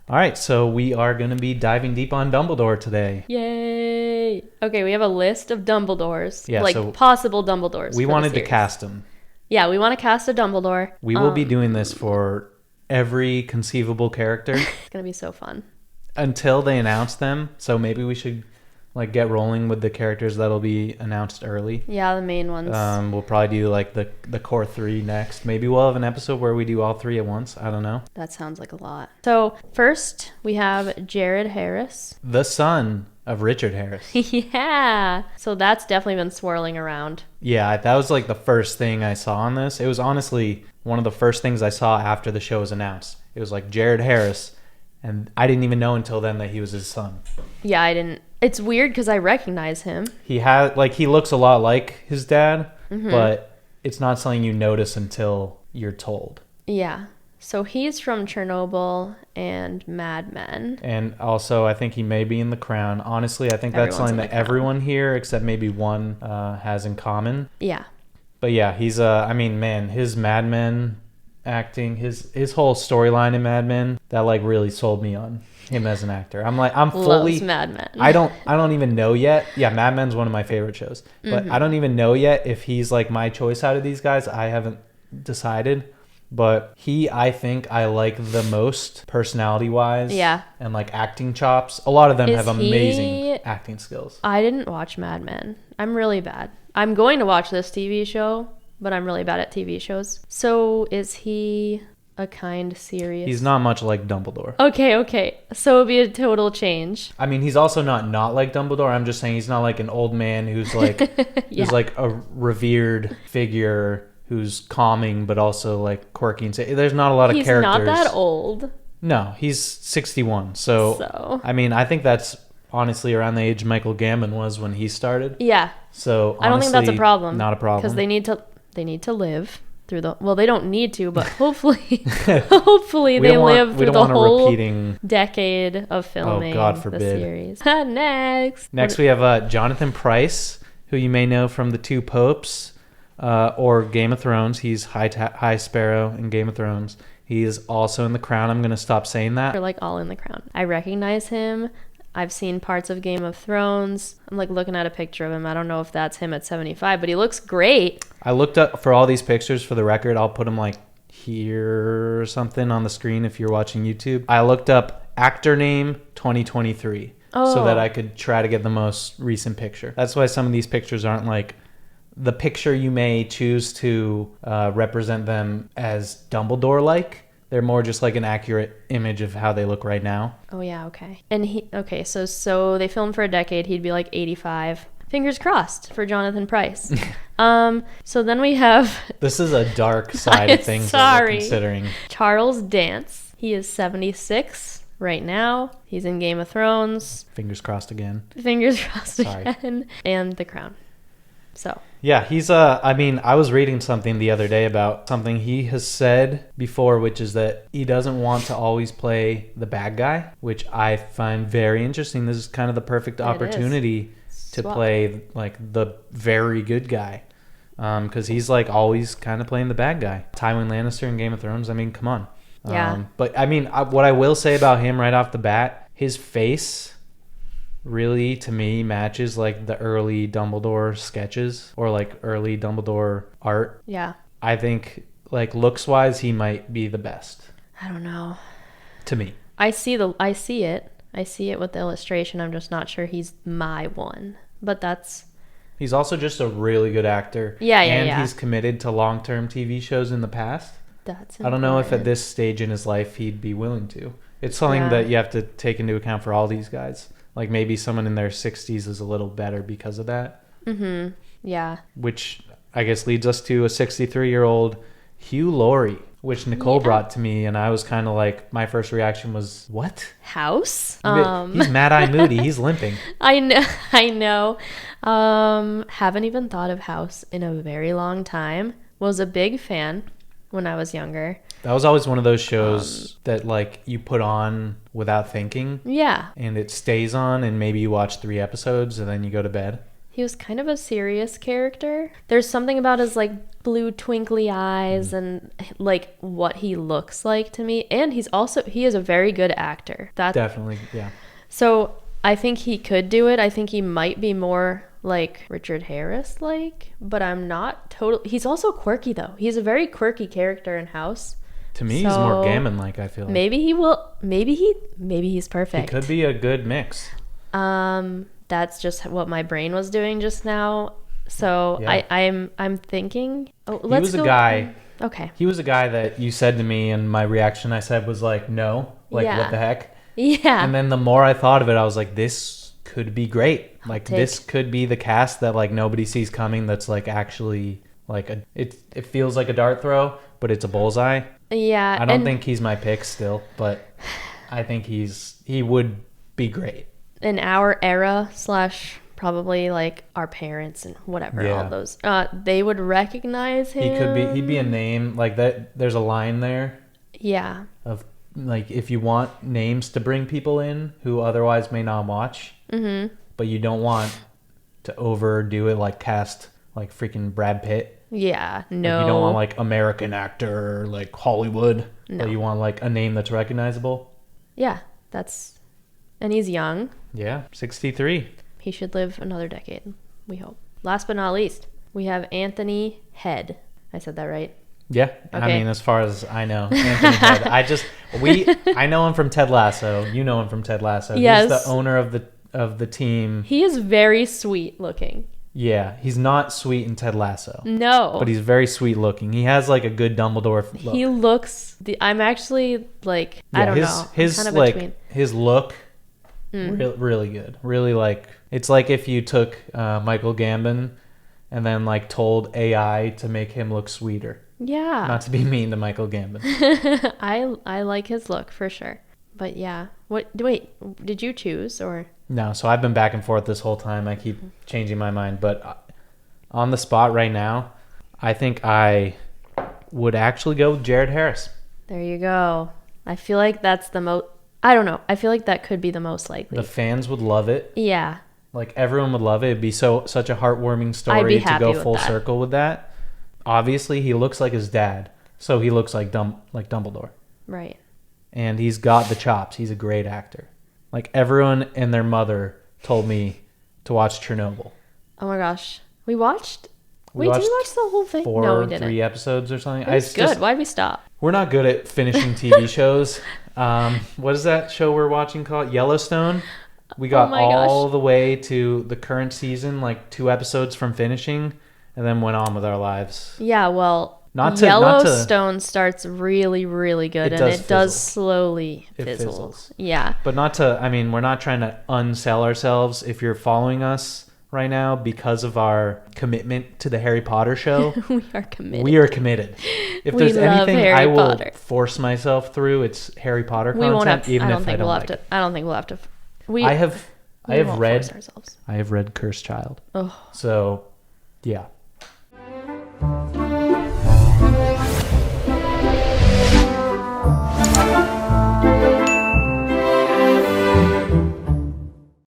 All right, so we are going to be diving deep on Dumbledore today. Yay! Okay, we have a list of Dumbledores. Yeah, so possible Dumbledores. we for wanted the to series. cast him. Yeah, we want to cast a Dumbledore. We will be doing this for every conceivable character It's going to be so fun. until they announce them. So maybe we should get rolling with the characters that'll be announced early. Yeah, the main ones. We'll probably do the core 3 next. Maybe we'll have an episode where we do all 3 at once. I don't know. That sounds like a lot. So first, we have Jared Harris. The son of Richard Harris. Yeah. So that's definitely been swirling around. Yeah, that was the first thing I saw on this. It was honestly one of the first things I saw after the show was announced. It was Jared Harris, and I didn't even know until then that he was his son. Yeah, I didn't. It's weird because I recognize him. He looks a lot like his dad, but it's not something you notice until you're told. Yeah. So he's from Chernobyl and Mad Men. And also, I think he may be in The Crown. Honestly, I think that's something that everyone here, except maybe one, has in common. Yeah. But yeah, he's his Mad Men acting, his whole storyline in Mad Men, that really sold me on him as an actor. I'm fully Loves Mad Men. I don't even know yet. Yeah, Mad Men's one of my favorite shows. But I don't even know yet if he's my choice out of these guys. I haven't decided. But I think I like the most personality-wise. Yeah. And acting chops. A lot of them have amazing acting skills. I didn't watch Mad Men. I'm really bad. I'm going to watch this TV show, but I'm really bad at TV shows. So is he a kind, serious? He's not much like Dumbledore. Okay. So it'd be a total change. I mean, he's also not like Dumbledore. I'm just saying he's not an old man who's who's a revered figure who's calming but also quirky. And there's not a lot of characters. He's not that old. No, he's 61. So I mean, I think that's honestly around the age Michael Gambon was when he started. Yeah. So honestly, I don't think that's a problem. Not a problem. Because they need to live through they don't need to, but hopefully they live through the whole decade of filming God forbid. the series. Next we have Jonathan Pryce, who you may know from The Two Popes or Game of Thrones. He's High Sparrow in Game of Thrones. He is also in The Crown. I'm going to stop saying that. They're all in The Crown. I recognize him. I've seen parts of Game of Thrones. I'm looking at a picture of him. I don't know if that's him at 75, but he looks great. I looked up for all these pictures for the record. I'll put them here or something on the screen if you're watching YouTube. I looked up actor name 2023 so that I could try to get the most recent picture. That's why some of these pictures aren't the picture you may choose to represent them as Dumbledore-like. They're more just an accurate image of how they look right now. Oh, yeah, okay. And so they filmed for a decade. He'd be 85. Fingers crossed for Jonathan Pryce. So then we have... This is a dark side of things that we're considering. Charles Dance. He is 76 right now. He's in Game of Thrones. Fingers crossed again. Again. And The Crown. So... Yeah, he's I was reading something the other day about something he has said before, which is that he doesn't want to always play the bad guy, which I find very interesting. This is kind of the perfect opportunity to play the very good guy, because he's always kind of playing the bad guy. Tywin Lannister in Game of Thrones. I mean, come on. Yeah. But I mean, what I will say about him right off the bat, his face really, to me, matches the early Dumbledore sketches or early Dumbledore art. Yeah. I think looks wise, he might be the best. I don't know. To me. I see it. I see it with the illustration. I'm just not sure he's my one. But that's... He's also just a really good actor. Yeah. And he's committed to long-term TV shows in the past. That's important. I don't know if at this stage in his life he'd be willing to. It's something that you have to take into account for all these guys. Maybe someone in their 60s is a little better because of that. Mm-hmm. Yeah. Which I guess leads us to a 63-year-old Hugh Laurie, which Nicole brought to me, and I was kind of my first reaction was, what? House? He's Mad-Eye Moody. He's limping. I know. Haven't even thought of House in a very long time. Was a big fan when I was younger. That was always one of those shows that you put on without thinking. Yeah. And it stays on, and maybe you watch 3 episodes and then you go to bed. He was kind of a serious character. There's something about his blue twinkly eyes and like what he looks like to me. And he is a very good actor. Definitely, yeah. So I think he could do it. I think he might be more like Richard Harris but I'm not totally. He's also quirky though. He's a very quirky character in House. To me, he's more Gammon like, I feel like. Maybe he will. Maybe he's perfect. He could be a good mix. That's just what my brain was doing just now. So yeah. I'm thinking. Oh, let's go. He was a guy. Okay. He was a guy that you said to me, and my reaction I said was like, no, like what the heck? Yeah. And then the more I thought of it, I was like, this could be great. Like this could be the cast that like nobody sees coming. That's like actually like it feels like a dart throw, but it's a bullseye. Yeah. I don't think he's my pick still, but I think he would be great. In our era / probably like our parents and whatever, all those, they would recognize him. He'd be a name like that. There's a line there. Yeah. Of like, if you want names to bring people in who otherwise may not watch, but you don't want to overdo it, like cast like freaking Brad Pitt. Yeah, no. Like, you don't want like American actor or like Hollywood. No. But you want like a name that's recognizable. Yeah, and he's young. Yeah, 63. He should live another decade, we hope. Last but not least, we have Anthony Head. I said that right? Yeah, okay. I mean, as far as I know, Anthony Head. I know him from Ted Lasso. You know him from Ted Lasso. Yes. He's the owner of the team. He is very sweet looking. Yeah, he's not sweet in Ted Lasso. No. But he's very sweet looking. He has like a good Dumbledore look. He looks... I'm actually like... I don't know. His kind of like between. his look, really good. Really like... It's like if you took Michael Gambon and then like told AI to make him look sweeter. Yeah. Not to be mean to Michael Gambon. I like his look for sure. But yeah. Wait, did you choose or... No, so I've been back and forth this whole time. I keep changing my mind. But on the spot right now, I think I would actually go with Jared Harris. There you go. I feel like that's the most... I don't know. I feel like that could be the most likely. The fans would love it. Yeah. Like everyone would love it. It'd be such a heartwarming story to go full circle with that. Obviously, he looks like his dad. So he looks like Dumbledore. Right. And he's got the chops. He's a great actor. Like everyone and their mother told me to watch Chernobyl. Oh my gosh. We watched... Wait, did we watch the whole thing? No, we didn't. 3 episodes or something. It's good. Why'd we stop? We're not good at finishing TV shows. What is that show we're watching called? Yellowstone? We got all the way to the current season, like 2 episodes from finishing, and then went on with our lives. Yeah, well... Yellowstone starts really, really good, and it does slowly fizzle. Yeah. But we're not trying to unsell ourselves if you're following us right now because of our commitment to the Harry Potter show. We are committed. We are committed. If there's anything I will force myself through, it's Harry Potter content, even if I don't like it. I don't think we'll have to. I have read Cursed Child. Oh. So, yeah.